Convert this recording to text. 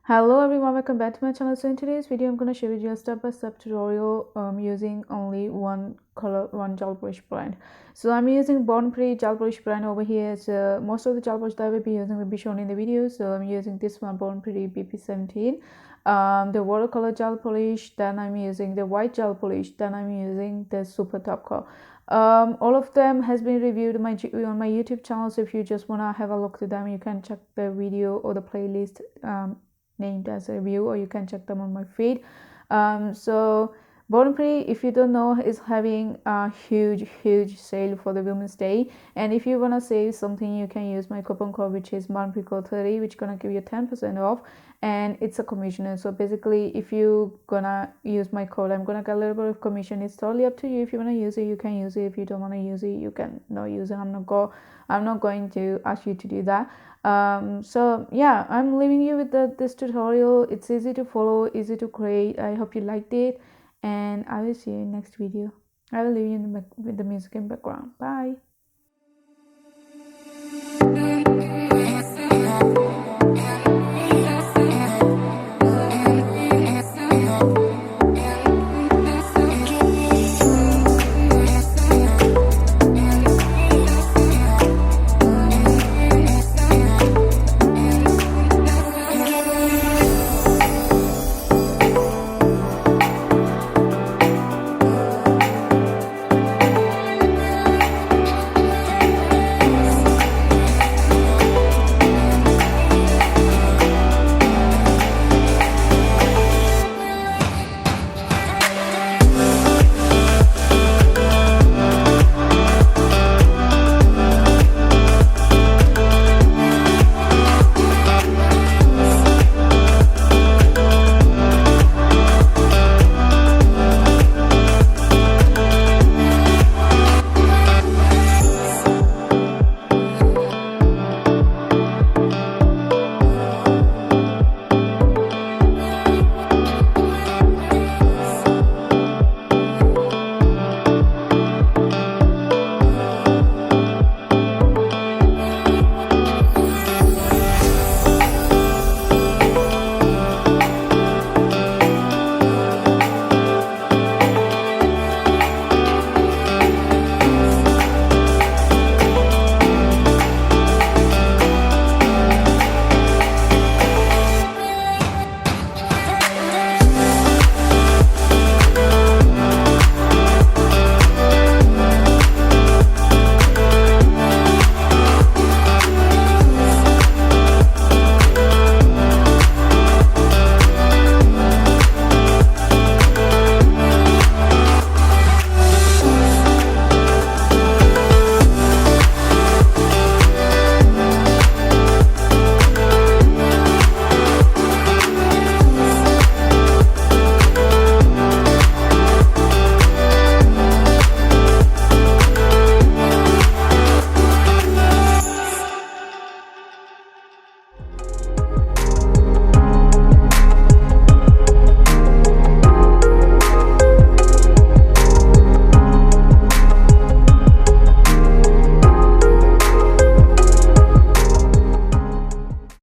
Hello everyone, welcome back to my channel. So in today's video I'm going to share with you a step-by-step tutorial using only one color, one gel brush brand. So I'm using Born Pretty gel brush brand over here. So most of the gel brush that I will be using will be shown in the video. So I'm using this one, Born Pretty BP17, the watercolor gel polish, then I'm using the white gel polish, then I'm using the super top coat. All of them has been reviewed on my YouTube channel, so if you just want to have a look to them, you can check the video or the playlist named as a review, or you can check them on my feed. So Born Pretty, if you don't know, is having a huge sale for the Women's Day, and if you want to save something, you can use my coupon code, which is BornPretty30, which gonna give you 10% off, and it's a commissioner. So basically, if you gonna use my code, I'm gonna get a little bit of commission. It's totally up to you. If you want to use it, you can use it. If you don't want to use it, you can not use it. I'm not going to ask you to do that. So yeah, I'm leaving you with this tutorial. It's easy to follow, easy to create. I hope you liked it, and I will see you in next video. I will leave you with the music in background. Bye.